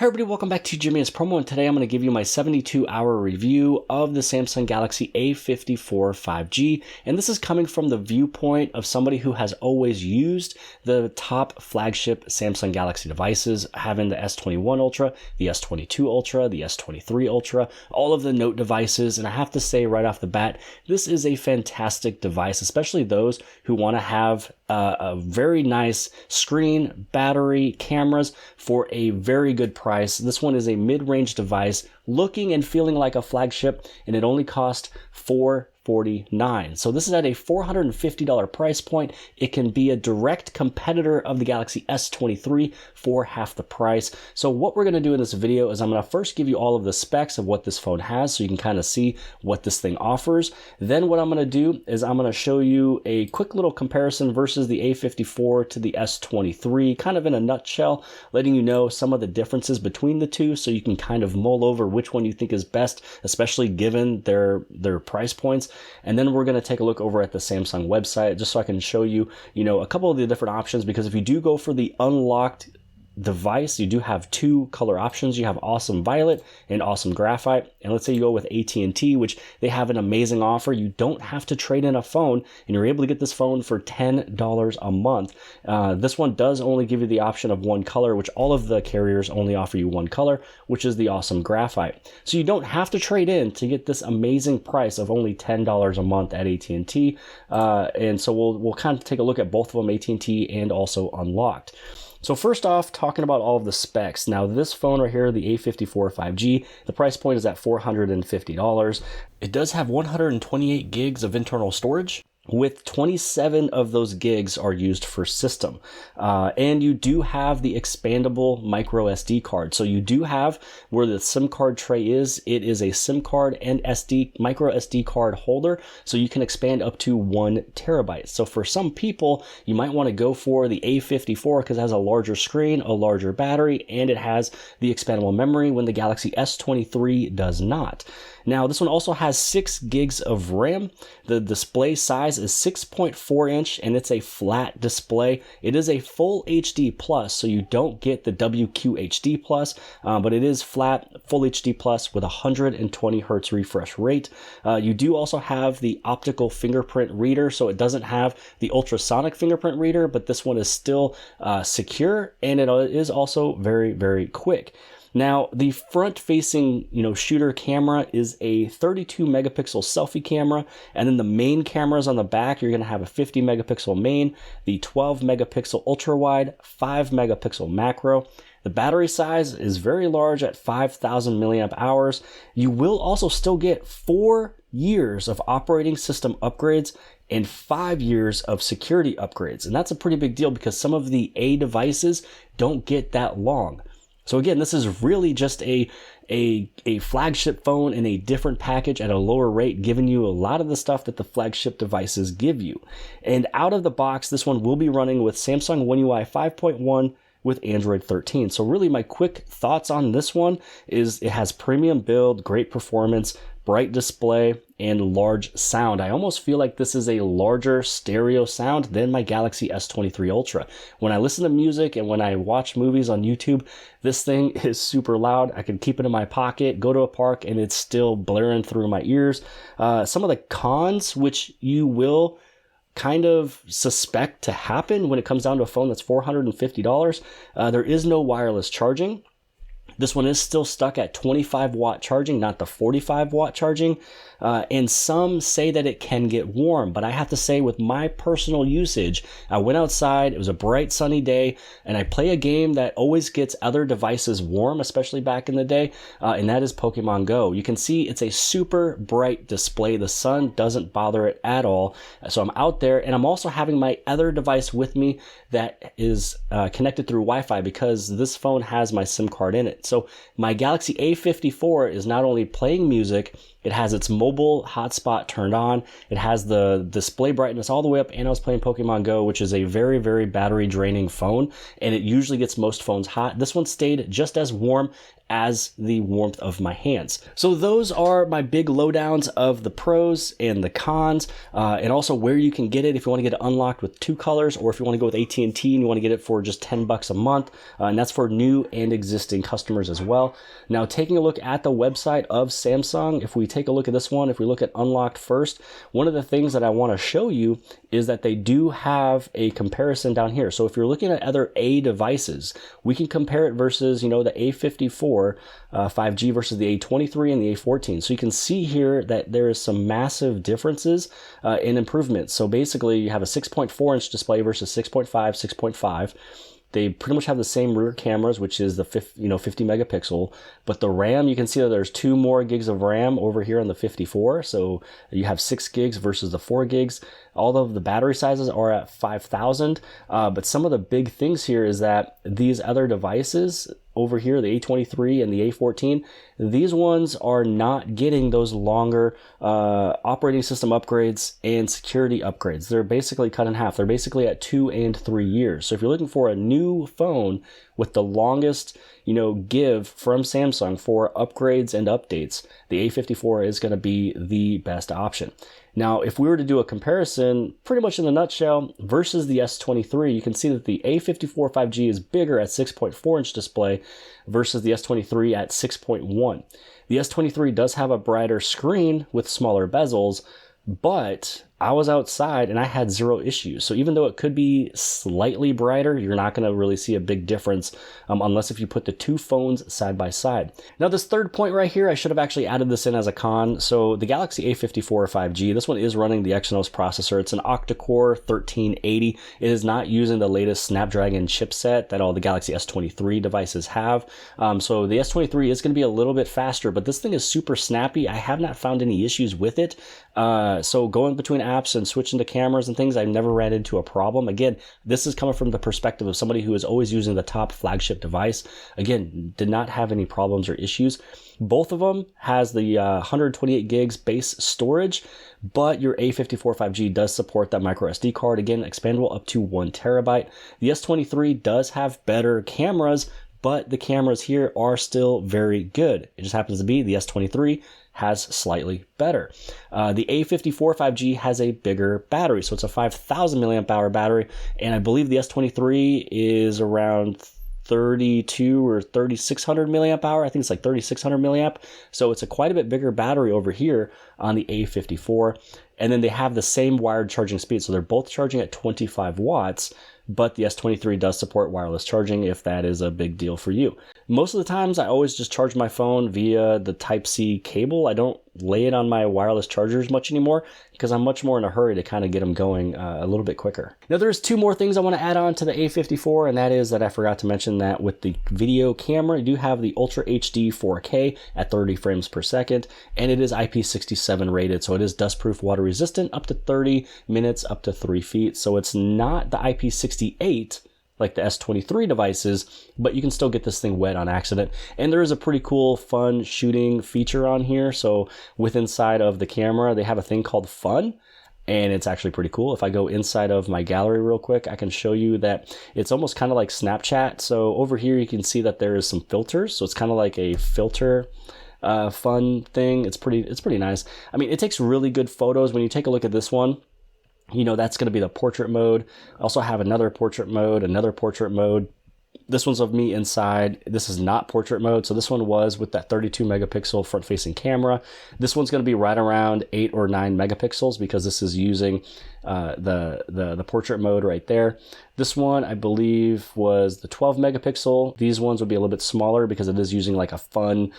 everybody, welcome back to Jimmy's Promo, and today I'm going to give you my 72-hour review of the Samsung Galaxy A54 5G, and this is coming from the viewpoint of somebody who has always used the top flagship Samsung Galaxy devices, having the S21 Ultra, the S22 Ultra, the S23 Ultra, all of the Note devices, and I have to say right off the bat, this is a fantastic device, especially those who want to have a very nice screen, battery, cameras for a very good price. This one is a mid-range device looking and feeling like a flagship, and it only cost $449. So this is at a $450 price point. It can be a direct competitor of the Galaxy S23 for half the price. So what we're going to do in this video is I'm going to first give you all of the specs of what this phone has so you can kind of see what this thing offers. Then what I'm going to do is I'm going to show you a quick little comparison versus the A54 to the S23, kind of in a nutshell, letting you know some of the differences between the two so you can kind of mull over which one you think is best, especially given their price points. And then we're going to take a look over at the Samsung website just so I can show you, a couple of the different options, because if you do go for the unlocked device, you do have two color options. You have Awesome Violet and Awesome Graphite. And let's say you go with AT&T, which they have an amazing offer. You don't have to trade in a phone, and you're able to get this phone for $10 a month. This one does only give you the option of one color, which all of the carriers only offer you one color, which is the Awesome Graphite. So you don't have to trade in to get this amazing price of only $10 a month at AT&T. And so we'll kind of take a look at both of them, AT&T and also Unlocked. So first off, talking about all of the specs. Now this phone right here, the A54 5G, the price point is at $450. It does have 128 gigs of internal storage, with 27 of those gigs are used for system. And you do have the expandable micro SD card. So you do have where the SIM card tray is, it is a SIM card and micro SD card holder. So you can expand up to 1 terabyte. So for some people, you might want to go for the A54 because it has a larger screen, a larger battery, and it has the expandable memory when the Galaxy S23 does not. Now, this one also has 6 gigs of RAM. The display size is 6.4 inch, and it's a flat display. It is a full HD plus, so you don't get the WQHD plus, but it is flat, full HD plus with 120 hertz refresh rate. You do also have the optical fingerprint reader, so it doesn't have the ultrasonic fingerprint reader, but this one is still secure, and it is also very, very quick. Now, the front-facing, shooter camera is a 32 megapixel selfie camera, and then the main cameras on the back, you're going to have a 50 megapixel main, the 12 megapixel ultra wide, 5 megapixel macro. The battery size is very large at 5,000 milliamp hours. You will also still get 4 years of operating system upgrades and 5 years of security upgrades. And that's a pretty big deal because some of the A devices don't get that long. So again, this is really just a flagship phone in a different package at a lower rate, giving you a lot of the stuff that the flagship devices give you. And out of the box, this one will be running with Samsung One UI 5.1 with Android 13. So really my quick thoughts on this one is it has premium build, great performance, bright display, and large sound. I almost feel like this is a larger stereo sound than my Galaxy S23 Ultra. When I listen to music and when I watch movies on YouTube, this thing is super loud. I can keep it in my pocket, go to a park, and it's still blaring through my ears. Some of the cons, which you will kind of suspect to happen when it comes down to a phone that's $450, there is no wireless charging. This one is still stuck at 25 watt charging, not the 45 watt charging. And some say that it can get warm, but I have to say with my personal usage, I went outside, it was a bright sunny day, and I play a game that always gets other devices warm, especially back in the day, and that is Pokemon Go. You can see it's a super bright display. The sun doesn't bother it at all. So I'm out there, and I'm also having my other device with me that is connected through Wi-Fi because this phone has my SIM card in it. So my Galaxy A54 is not only playing music, It has its mobile hotspot turned on. It has the display brightness all the way up, and I was playing Pokemon Go, which is a very, very battery draining phone, and it usually gets most phones hot. This one stayed just as warm as the warmth of my hands. So those are my big lowdowns of the pros and the cons, and also where you can get it if you want to get it unlocked with 2 colors, or if you want to go with AT&T and you want to get it for just $10 a month, and that's for new and existing customers as well. Now, taking a look at the website of Samsung, if we take a look at this one, if we look at unlocked first, one of the things that I want to show you is that they do have a comparison down here. So if you're looking at other A devices, we can compare it versus, the A54 5G versus the A23 and the A14. So you can see here that there is some massive differences in improvements. So basically you have a 6.4-inch display versus 6.5, 6.5. They pretty much have the same rear cameras, which is the 50 megapixel, but the RAM, you can see that there's 2 more gigs of RAM over here on the 54. So you have 6 gigs versus the 4 gigs. All of the battery sizes are at 5,000. But some of the big things here is that these other devices over here, the A23 and the A14, these ones are not getting those longer operating system upgrades and security upgrades. They're basically cut in half. They're basically at 2 and 3 years. So if you're looking for a new phone with the longest, give from Samsung for upgrades and updates, the A54 is going to be the best option. Now, if we were to do a comparison, pretty much in a nutshell, versus the S23, you can see that the A54 5G is bigger at 6.4-inch display versus the S23 at 6.1. The S23 does have a brighter screen with smaller bezels, but I was outside and I had 0 issues. So even though it could be slightly brighter, you're not going to really see a big difference unless if you put the 2 phones side by side. Now this third point right here, I should have actually added this in as a con. So the Galaxy A54 5G, this one is running the Exynos processor. It's an octa-core 1380. It is not using the latest Snapdragon chipset that all the Galaxy S23 devices have. So the S23 is going to be a little bit faster, but this thing is super snappy. I have not found any issues with it. So going between apps and switching to cameras and things, I've never ran into a problem. Again, this is coming from the perspective of somebody who is always using the top flagship device. Again, did not have any problems or issues. Both of them has the 128 gigs base storage, but your A54 5G does support that micro SD card. Again, expandable up to 1 terabyte. The S23 does have better cameras, but the cameras here are still very good. It just happens to be the S23 has slightly better. The A54 5G has a bigger battery, so it's a 5,000 milliamp hour battery, and I believe the S23 is around 32 or 3600 milliamp hour. I think it's like 3600 milliamp. So it's a quite a bit bigger battery over here on the A54. And then they have the same wired charging speed. So they're both charging at 25 watts, but the S23 does support wireless charging if that is a big deal for you. Most of the times I always just charge my phone via the Type-C cable. I don't lay it on my wireless chargers much anymore because I'm much more in a hurry to kind of get them going a little bit quicker. Now there's 2 more things I want to add on to the A54, and that is that I forgot to mention that with the video camera, you do have the Ultra HD 4K at 30 frames per second, and it is IP67 rated, so it is dustproof, water resistant, up to 30 minutes, up to 3 feet. So it's not the IP68 like the S23 devices, but you can still get this thing wet on accident. And there is a pretty cool, fun shooting feature on here. So with inside of the camera, they have a thing called Fun, and it's actually pretty cool. If I go inside of my gallery real quick, I can show you that it's almost kind of like Snapchat. So over here, you can see that there is some filters. So it's kind of like a filter fun thing. It's pretty nice. I mean, it takes really good photos. When you take a look at this one, that's going to be the portrait mode. I also have another portrait mode. This one's of me inside. This is not portrait mode. So this one was with that 32 megapixel front facing camera. This one's going to be right around 8 or 9 megapixels because this is using the portrait mode right there. This one, I believe, was the 12 megapixel. These ones would be a little bit smaller because it is using like a fun,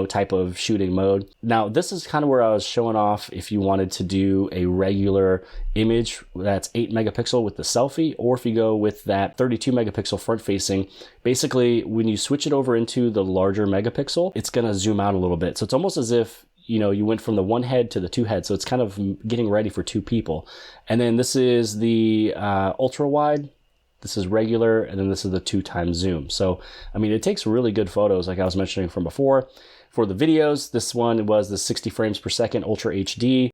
type of shooting mode. Now, this is kind of where I was showing off if you wanted to do a regular image that's 8 megapixel with the selfie, or if you go with that 32 megapixel front facing. Basically, when you switch it over into the larger megapixel, it's going to zoom out a little bit. So it's almost as if you went from the one head to the 2 heads. So it's kind of getting ready for 2 people. And then this is the ultra wide. This is regular, and then this is the 2x zoom. So, I mean, it takes really good photos, like I was mentioning from before. For the videos, this one was the 60 frames per second Ultra HD.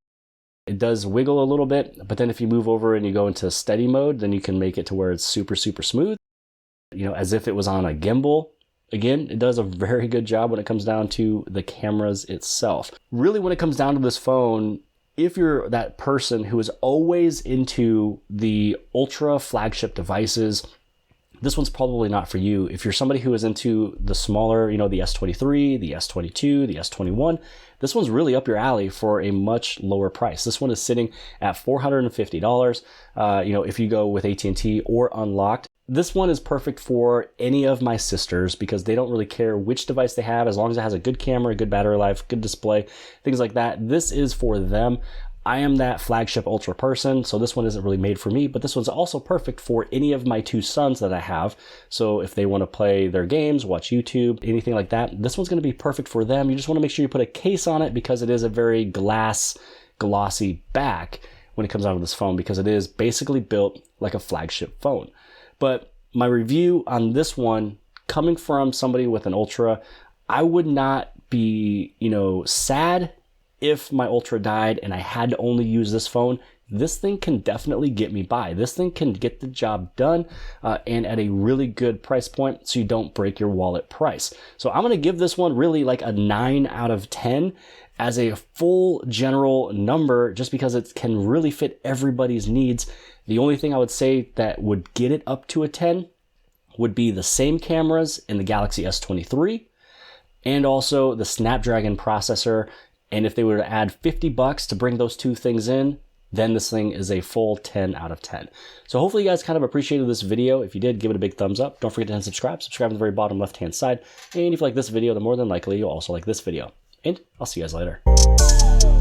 It does wiggle a little bit, but then if you move over and you go into steady mode, then you can make it to where it's super, super smooth, you know, as if it was on a gimbal. Again, it does a very good job when it comes down to the cameras itself. Really, when it comes down to this phone, if you're that person who is always into the ultra flagship devices, this one's probably not for you. If you're somebody who is into the smaller, you know, the S23, the S22, the S21, this one's really up your alley for a much lower price. This one is sitting at $450. You know, if you go with AT&T or unlocked, this one is perfect for any of my sisters because they don't really care which device they have, as long as it has a good camera, good battery life, good display, things like that. This is for them. I am that flagship ultra person, so this one isn't really made for me, but this one's also perfect for any of my two sons that I have. So if they want to play their games, watch YouTube, anything like that, this one's going to be perfect for them. You just want to make sure you put a case on it because it is a very glossy back when it comes out of this phone, because it is basically built like a flagship phone. But my review on this one, coming from somebody with an Ultra, I would not be, you know, sad if my Ultra died and I had to only use this phone. This thing can definitely get me by. This thing can get the job done and at a really good price point so you don't break your wallet price. So I'm going to give this one really like a 9 out of 10 as a full general number, just because it can really fit everybody's needs. The only thing I would say that would get it up to a 10 would be the same cameras in the Galaxy S23 and also the Snapdragon processor. And if they were to add $50 to bring those two things in, then this thing is a full 10 out of 10. So hopefully you guys kind of appreciated this video. If you did, give it a big thumbs up. Don't forget to hit subscribe. Subscribe on the very bottom left-hand side. And if you like this video, then more than likely you'll also like this video. And I'll see you guys later.